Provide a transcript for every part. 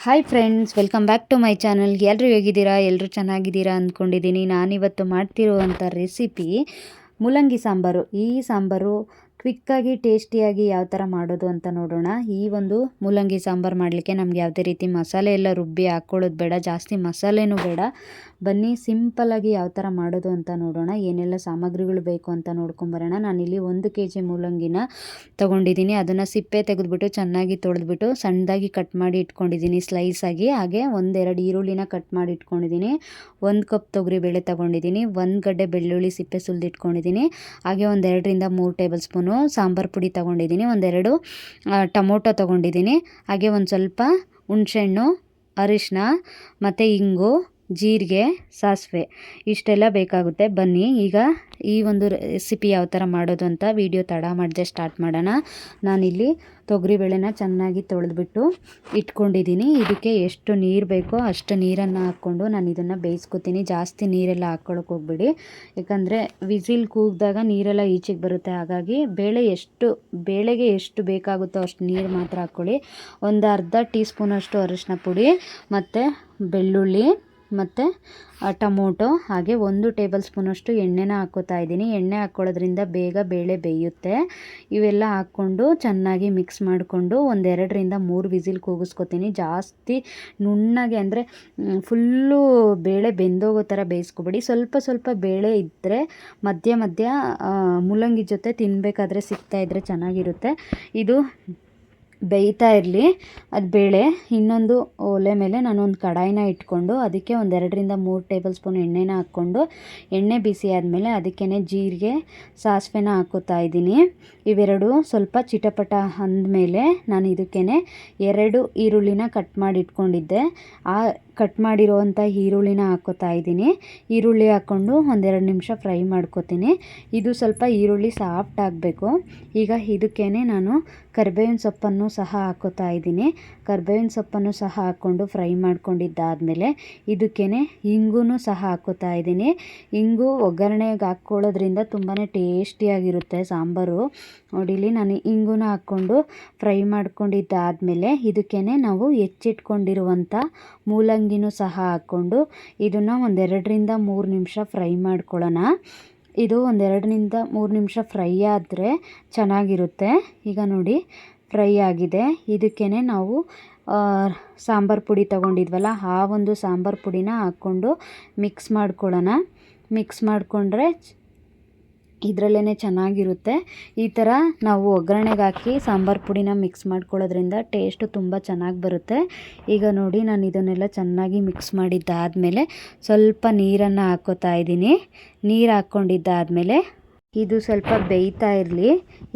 Hi friends, welcome back to my channel. ಎಲ್ಲರೂ ಹೇಗಿದ್ದೀರಾ? ಎಲ್ಲರೂ ಚೆನ್ನಾಗಿದ್ದೀರಾ ಅಂದ್ಕೊಂಡಿದ್ದೀನಿ. ನಾನಿವತ್ತು ಮಾಡ್ತಿರುವಂಥ ರೆಸಿಪಿ ಮೂಲಂಗಿ ಸಾಂಬಾರು. ಈ ಸಾಂಬಾರು ಕ್ವಿಕ್ಕಾಗಿ ಟೇಸ್ಟಿಯಾಗಿ ಯಾವ ಥರ ಮಾಡೋದು ಅಂತ ನೋಡೋಣ. ಈ ಒಂದು ಮೂಲಂಗಿ ಸಾಂಬಾರು ಮಾಡಲಿಕ್ಕೆ ನಮ್ಗೆ ಯಾವುದೇ ರೀತಿ ಮಸಾಲೆ ಎಲ್ಲ ರುಬ್ಬಿ ಹಾಕ್ಕೊಳ್ಳೋದು ಬೇಡ, ಜಾಸ್ತಿ ಮಸಾಲೆನೂ ಬೇಡ. ಬನ್ನಿ ಸಿಂಪಲ್ಲಾಗಿ ಯಾವ ಥರ ಮಾಡೋದು ಅಂತ ನೋಡೋಣ. ಏನೆಲ್ಲ ಸಾಮಗ್ರಿಗಳು ಬೇಕು ಅಂತ ನೋಡ್ಕೊಂಬರೋಣ. ನಾನಿಲ್ಲಿ 1 kg ಮೂಲಂಗಿನ ತೊಗೊಂಡಿದ್ದೀನಿ. ಅದನ್ನು ಸಿಪ್ಪೆ ತೆಗೆದುಬಿಟ್ಟು ಚೆನ್ನಾಗಿ ತೊಳೆದ್ಬಿಟ್ಟು ಸಣ್ಣದಾಗಿ ಕಟ್ ಮಾಡಿ ಇಟ್ಕೊಂಡಿದ್ದೀನಿ ಸ್ಲೈಸಾಗಿ. ಹಾಗೆ 1-2 ಈರುಳ್ಳಿನ ಕಟ್ ಮಾಡಿ ಇಟ್ಕೊಂಡಿದ್ದೀನಿ. 1 ಕಪ್ ತೊಗರಿಬೇಳೆ ತೊಗೊಂಡಿದ್ದೀನಿ. 1 ಗಡ್ಡೆ ಬೆಳ್ಳುಳ್ಳಿ ಸಿಪ್ಪೆ ಸುಲಿದಿಟ್ಕೊಂಡಿದ್ದೀನಿ. ಹಾಗೆ 2ರಿಂದ 3 ಟೇಬಲ್ ಸ್ಪೂನು ಸಾಂಬಾರು ಪುಡಿ ತೊಗೊಂಡಿದ್ದೀನಿ. 2 ಟೊಮೊಟೊ ತೊಗೊಂಡಿದ್ದೀನಿ. ಹಾಗೆ ಒಂದು ಸ್ವಲ್ಪ ಹುಣಸೆಹಣ್ಣು, ಅರಿಶಿನ ಮತ್ತು ಇಂಗು, ಜೀರಿಗೆ, ಸಾಸಿವೆ ಇಷ್ಟೆಲ್ಲ ಬೇಕಾಗುತ್ತೆ. ಬನ್ನಿ ಈಗ ಈ ಒಂದು ರೆಸಿಪಿ ಯಾವ ಥರ ಮಾಡೋದು ಅಂತ ವಿಡಿಯೋ ತಡ ಮಾಡದೆ ಸ್ಟಾರ್ಟ್ ಮಾಡೋಣ. ನಾನಿಲ್ಲಿ ತೊಗರಿಬೇಳೆನ ಚೆನ್ನಾಗಿ ತೊಳೆದ್ಬಿಟ್ಟು ಇಟ್ಕೊಂಡಿದ್ದೀನಿ. ಇದಕ್ಕೆ ಎಷ್ಟು ನೀರು ಬೇಕೋ ಅಷ್ಟು ನೀರನ್ನು ಹಾಕ್ಕೊಂಡು ನಾನು ಇದನ್ನು ಬೇಯಿಸ್ಕೊತೀನಿ. ಜಾಸ್ತಿ ನೀರೆಲ್ಲ ಹಾಕ್ಕೊಳಕ್ಕೆ ಹೋಗ್ಬೇಡಿ, ಯಾಕಂದರೆ ವಿಸಿಲ್ ಕೂಗಿದಾಗ ನೀರೆಲ್ಲ ಈಚೆಗೆ ಬರುತ್ತೆ. ಹಾಗಾಗಿ ಬೇಳೆಗೆ ಎಷ್ಟು ಬೇಕಾಗುತ್ತೋ ಅಷ್ಟು ನೀರು ಮಾತ್ರ ಹಾಕ್ಕೊಳ್ಳಿ. ಒಂದು ಅರ್ಧ ಟೀ ಸ್ಪೂನಷ್ಟು ಅರಿಶಿನ ಪುಡಿ ಮತ್ತು ಬೆಳ್ಳುಳ್ಳಿ ಮತ್ತು ಟೊಮೊಟೊ, ಹಾಗೆ 1 ಟೇಬಲ್ ಸ್ಪೂನಷ್ಟು ಎಣ್ಣೆನ ಹಾಕ್ಕೋತಾ ಇದ್ದೀನಿ. ಎಣ್ಣೆ ಹಾಕ್ಕೊಳ್ಳೋದ್ರಿಂದ ಬೇಗ ಬೇಳೆ ಬೇಯುತ್ತೆ. ಇವೆಲ್ಲ ಹಾಕ್ಕೊಂಡು ಚೆನ್ನಾಗಿ ಮಿಕ್ಸ್ ಮಾಡಿಕೊಂಡು 1-2ರಿಂದ 3 ವಿಸಿಲ್ ಕೂಗಿಸ್ಕೊತೀನಿ. ಜಾಸ್ತಿ ನುಣ್ಣಗೆ ಅಂದರೆ ಫುಲ್ಲು ಬೇಳೆ ಬೆಂದೋಗೋ ಥರ ಬೇಯಿಸ್ಕೊಬೇಡಿ. ಸ್ವಲ್ಪ ಬೇಳೆ ಇದ್ದರೆ ಮಧ್ಯ ಮೂಲಂಗಿ ಜೊತೆ ತಿನ್ನಬೇಕಾದ್ರೆ ಸಿಗ್ತಾಯಿದ್ರೆ ಚೆನ್ನಾಗಿರುತ್ತೆ. ಇದು ಬೇಯ್ತಾ ಇರಲಿ ಅದು ಬೇಳೆ. ಇನ್ನೊಂದು ಒಲೆ ಮೇಲೆ ನಾನು ಒಂದು ಕಡಾಯಿನ ಇಟ್ಕೊಂಡು ಅದಕ್ಕೆ 1-2ರಿಂದ 3 ಟೇಬಲ್ ಸ್ಪೂನ್ ಎಣ್ಣೆನ ಹಾಕ್ಕೊಂಡು, ಎಣ್ಣೆ ಬಿಸಿ ಆದಮೇಲೆ ಅದಕ್ಕೇ ಜೀರಿಗೆ, ಸಾಸಿವೆನ ಹಾಕ್ಕೋತಾ ಇದ್ದೀನಿ. ಇವೆರಡು ಸ್ವಲ್ಪ ಚಿಟಪಟ ಅಂದಮೇಲೆ ನಾನು ಇದಕ್ಕೇ 2 ಈರುಳ್ಳಿನ ಕಟ್ ಮಾಡಿ ಇಟ್ಕೊಂಡಿದ್ದೆ. ಆ ಕಟ್ ಮಾಡಿರೋವಂಥ ಈರುಳ್ಳಿನ ಹಾಕ್ಕೋತಾ ಇದ್ದೀನಿ. ಈರುಳ್ಳಿ ಹಾಕ್ಕೊಂಡು 1-2 ನಿಮಿಷ ಫ್ರೈ ಮಾಡ್ಕೋತೀನಿ. ಇದು ಸ್ವಲ್ಪ ಈರುಳ್ಳಿ ಸಾಫ್ಟ್ ಆಗಬೇಕು. ಈಗ ಇದಕ್ಕೇ ನಾನು ಕರಿಬೇವಿನ ಸೊಪ್ಪನ್ನು ಸಹ ಹಾಕ್ಕೋತಾ ಇದ್ದೀನಿ. ಕರಿಬೇವಿನ ಸೊಪ್ಪನ್ನು ಸಹ ಹಾಕ್ಕೊಂಡು ಫ್ರೈ ಮಾಡ್ಕೊಂಡಿದ್ದಾದಮೇಲೆ ಇದಕ್ಕೇ ಇಂಗು ಸಹ ಹಾಕ್ಕೋತಾ ಇದ್ದೀನಿ. ಇಂಗು ಒಗ್ಗರಣೆಗೆ ಹಾಕ್ಕೊಳ್ಳೋದ್ರಿಂದ ತುಂಬಾ ಟೇಸ್ಟಿಯಾಗಿರುತ್ತೆ ಸಾಂಬಾರು. ನೋಡಿಲಿ ನಾನು ಇಂಗುನ ಹಾಕ್ಕೊಂಡು ಫ್ರೈ ಮಾಡ್ಕೊಂಡಿದ್ದಾದಮೇಲೆ ಇದಕ್ಕೇ ನಾವು ಹೆಚ್ಚಿಟ್ಕೊಂಡಿರುವಂಥ ಮೂಲಂಗಿನೂ ಸಹ ಹಾಕ್ಕೊಂಡು ಇದನ್ನು 1-2ರಿಂದ 3 ನಿಮಿಷ ಫ್ರೈ ಮಾಡ್ಕೊಳ್ಳೋಣ. ಇದು 1-2ರಿಂದ 3 ನಿಮಿಷ ಫ್ರೈ ಆದರೆ ಚೆನ್ನಾಗಿರುತ್ತೆ. ಈಗ ನೋಡಿ ಫ್ರೈ ಆಗಿದೆ. ಇದಕ್ಕೇ ನಾವು ಸಾಂಬಾರು ಪುಡಿ ತೊಗೊಂಡಿದ್ವಲ್ಲ, ಆ ಒಂದು ಸಾಂಬಾರು ಪುಡಿನ ಹಾಕ್ಕೊಂಡು ಮಿಕ್ಸ್ ಮಾಡ್ಕೊಳ್ಳೋಣ. ಮಿಕ್ಸ್ ಮಾಡಿಕೊಂಡ್ರೆ ಇದರಲ್ಲೇ ಚೆನ್ನಾಗಿರುತ್ತೆ. ಈ ಥರ ನಾವು ಒಗ್ಗರಣೆಗೆ ಹಾಕಿ ಸಾಂಬಾರು ಪುಡಿನ ಮಿಕ್ಸ್ ಮಾಡ್ಕೊಳ್ಳೋದ್ರಿಂದ ಟೇಸ್ಟು ತುಂಬ ಚೆನ್ನಾಗಿ ಬರುತ್ತೆ. ಈಗ ನೋಡಿ ನಾನು ಇದನ್ನೆಲ್ಲ ಚೆನ್ನಾಗಿ ಮಿಕ್ಸ್ ಮಾಡಿದ್ದಾದಮೇಲೆ ಸ್ವಲ್ಪ ನೀರನ್ನು ಹಾಕ್ಕೋತಾ ಇದ್ದೀನಿ. ನೀರು ಹಾಕ್ಕೊಂಡಿದ್ದಾದಮೇಲೆ ಇದು ಸ್ವಲ್ಪ ಬೇಯ್ತಾ ಇರಲಿ.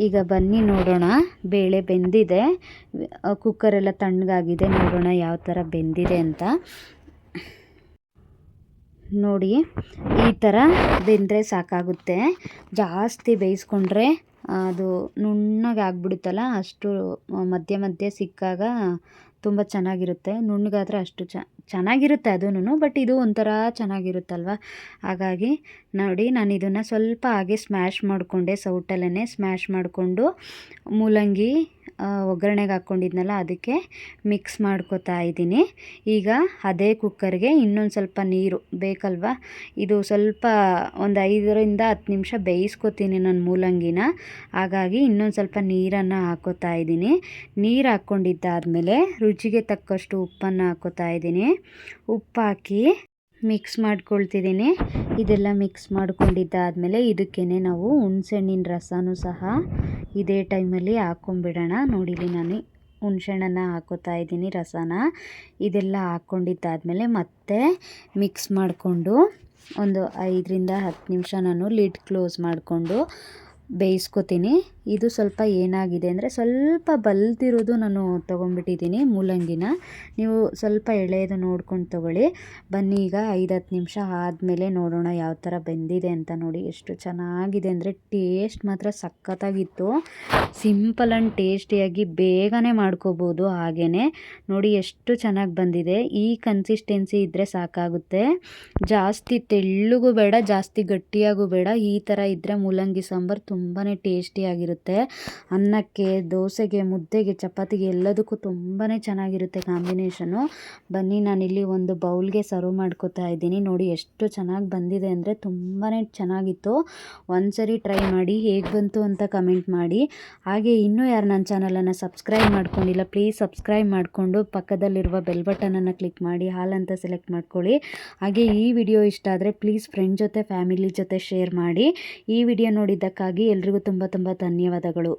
ಈಗ ಬನ್ನಿ ನೋಡೋಣ. ಬೇಳೆ ಬೆಂದಿದೆ, ಕುಕ್ಕರೆಲ್ಲ ತಣ್ಣಗಾಗಿದೆ. ನೋಡೋಣ ಯಾವ ಥರ ಬೆಂದಿದೆ ಅಂತ. ನೋಡಿ ಈ ಥರ ಬೆಂದರೆ ಸಾಕಾಗುತ್ತೆ. ಜಾಸ್ತಿ ಬೇಯಿಸ್ಕೊಂಡ್ರೆ ಅದು ನುಣ್ಣಗೆ ಆಗ್ಬಿಡುತ್ತಲ್ಲ, ಅಷ್ಟು ಮಧ್ಯ ಸಿಕ್ಕಾಗ ತುಂಬ ಚೆನ್ನಾಗಿರುತ್ತೆ. ನುಣ್ಣಗಾದರೆ ಅಷ್ಟು ಚೆನ್ನಾಗಿರುತ್ತೆ ಅದೂ, ಬಟ್ ಇದು ಒಂಥರ ಚೆನ್ನಾಗಿರುತ್ತಲ್ವ. ಹಾಗಾಗಿ ನೋಡಿ ನಾನು ಇದನ್ನು ಸ್ವಲ್ಪ ಹಾಗೆ ಸ್ಮ್ಯಾಶ್ ಮಾಡಿಕೊಂಡೆ, ಸೌಟಲ್ಲೇ ಸ್ಮ್ಯಾಶ್ ಮಾಡಿಕೊಂಡು ಮೂಲಂಗಿ ಒಗ್ಗರಣೆಗೆ ಹಾಕ್ಕೊಂಡಿದ್ನಲ್ಲ ಅದಕ್ಕೆ ಮಿಕ್ಸ್ ಮಾಡ್ಕೋತಾ ಇದ್ದೀನಿ. ಈಗ ಅದೇ ಕುಕ್ಕರ್ಗೆ ಇನ್ನೊಂದು ಸ್ವಲ್ಪ ನೀರು ಬೇಕಲ್ವ. ಇದು ಸ್ವಲ್ಪ ಒಂದು 5ರಿಂದ 10 ನಿಮಿಷ ಬೇಯಿಸ್ಕೊತೀನಿ ನಾನು ಮೂಲಂಗಿನ. ಹಾಗಾಗಿ ಇನ್ನೊಂದು ಸ್ವಲ್ಪ ನೀರನ್ನು ಹಾಕ್ಕೋತಾ ಇದ್ದೀನಿ. ನೀರು ಹಾಕ್ಕೊಂಡಿದ್ದಾದಮೇಲೆ ರುಚಿಗೆ ತಕ್ಕಷ್ಟು ಉಪ್ಪನ್ನು ಹಾಕ್ಕೋತಾ ಇದ್ದೀನಿ. ಉಪ್ಪು ಹಾಕಿ ಮಿಕ್ಸ್ ಮಾಡ್ಕೊಳ್ತಿದ್ದೀನಿ. ಇದೆಲ್ಲ ಮಿಕ್ಸ್ ಮಾಡ್ಕೊಂಡಿದ್ದಾದಮೇಲೆ ಇದಕ್ಕೇ ನಾವು ಹುಣಸೆಹಣ್ಣಿನ ರಸನೂ ಸಹ ಇದೇ ಟೈಮಲ್ಲಿ ಹಾಕ್ಕೊಂಬಿಡೋಣ. ನೋಡಿಲಿ ನಾನು ಹುಣಸೆಹಣ್ಣನ್ನು ಹಾಕ್ಕೋತಾ ಇದ್ದೀನಿ, ರಸನ. ಇದೆಲ್ಲ ಹಾಕ್ಕೊಂಡಿದ್ದಾದಮೇಲೆ ಮತ್ತೆ ಮಿಕ್ಸ್ ಮಾಡಿಕೊಂಡು ಒಂದು 5ರಿಂದ 10 ನಿಮಿಷ ನಾನು ಲಿಡ್ ಕ್ಲೋಸ್ ಮಾಡಿಕೊಂಡು ಬೇಯಿಸ್ಕೊತೀನಿ. ಇದು ಸ್ವಲ್ಪ ಏನಾಗಿದೆ ಅಂದರೆ ಸ್ವಲ್ಪ ಬಲ್ತಿರೋದು ನಾನು ತೊಗೊಂಡ್ಬಿಟ್ಟಿದ್ದೀನಿ ಮೂಲಂಗಿನ. ನೀವು ಸ್ವಲ್ಪ ಎಳೆಯದು ನೋಡ್ಕೊಂಡು ತೊಗೊಳ್ಳಿ. ಬನ್ನಿ ಈಗ 5-10 ನಿಮಿಷ ಆದಮೇಲೆ ನೋಡೋಣ ಯಾವ ಥರ ಬೆಂದಿದೆ ಅಂತ. ನೋಡಿ ಎಷ್ಟು ಚೆನ್ನಾಗಿದೆ ಅಂದರೆ ಟೇಸ್ಟ್ ಮಾತ್ರ ಸಖತ್ತಾಗಿತ್ತು. ಸಿಂಪಲ್ ಆ್ಯಂಡ್ ಟೇಸ್ಟಿಯಾಗಿ ಬೇಗನೆ ಮಾಡ್ಕೋಬೋದು. ಹಾಗೇ ನೋಡಿ ಎಷ್ಟು ಚೆನ್ನಾಗಿ ಬಂದಿದೆ. ಈ ಕನ್ಸಿಸ್ಟೆನ್ಸಿ ಇದ್ದರೆ ಸಾಕಾಗುತ್ತೆ. ಜಾಸ್ತಿ ತೆಳ್ಳಗೂ ಬೇಡ, ಜಾಸ್ತಿ ಗಟ್ಟಿಯಾಗೂ ಬೇಡ. ಈ ಥರ ಇದ್ದರೆ ಮೂಲಂಗಿ ಸಾಂಬಾರು ತುಂಬಾ ಟೇಸ್ಟಿಯಾಗಿರುತ್ತೆ. ಚೆನ್ನಾಗಿರುತ್ತೆ. ಅನ್ನಕ್ಕೆ, ದೋಸೆಗೆ, ಮುದ್ದೆಗೆ, ಚಪಾತಿಗೆ ಎಲ್ಲದಕ್ಕೂ ತುಂಬಾ ಚೆನ್ನಾಗಿರುತ್ತೆ ಕಾಂಬಿನೇಷನು. ಬನ್ನಿ ನಾನಿಲ್ಲಿ ಒಂದು ಬೌಲ್ಗೆ ಸರ್ವ್ ಮಾಡ್ಕೊತಾ ಇದ್ದೀನಿ. ನೋಡಿ ಎಷ್ಟು ಚೆನ್ನಾಗಿ ಬಂದಿದೆ ಅಂದರೆ ತುಂಬಾ ಚೆನ್ನಾಗಿತ್ತು. ಒಂದ್ಸರಿ ಟ್ರೈ ಮಾಡಿ, ಹೇಗೆ ಬಂತು ಅಂತ ಕಮೆಂಟ್ ಮಾಡಿ. ಹಾಗೆ ಇನ್ನೂ ಯಾರು ನನ್ನ ಚಾನಲನ್ನು ಸಬ್ಸ್ಕ್ರೈಬ್ ಮಾಡ್ಕೊಂಡಿಲ್ಲ, ಪ್ಲೀಸ್ ಸಬ್ಸ್ಕ್ರೈಬ್ ಮಾಡಿಕೊಂಡು ಪಕ್ಕದಲ್ಲಿರುವ ಬೆಲ್ ಬಟನನ್ನು ಕ್ಲಿಕ್ ಮಾಡಿ ಹಾಲ್ ಅಂತ ಸೆಲೆಕ್ಟ್ ಮಾಡ್ಕೊಳ್ಳಿ. ಹಾಗೆ ಈ ವಿಡಿಯೋ ಇಷ್ಟ ಆದರೆ ಪ್ಲೀಸ್ ಫ್ರೆಂಡ್ ಜೊತೆ, ಫ್ಯಾಮಿಲಿ ಜೊತೆ ಶೇರ್ ಮಾಡಿ. ಈ ವಿಡಿಯೋ ನೋಡಿದ್ದಕ್ಕಾಗಿ ಎಲ್ರಿಗೂ ತುಂಬ ಧನ್ಯವಾದಗಳು.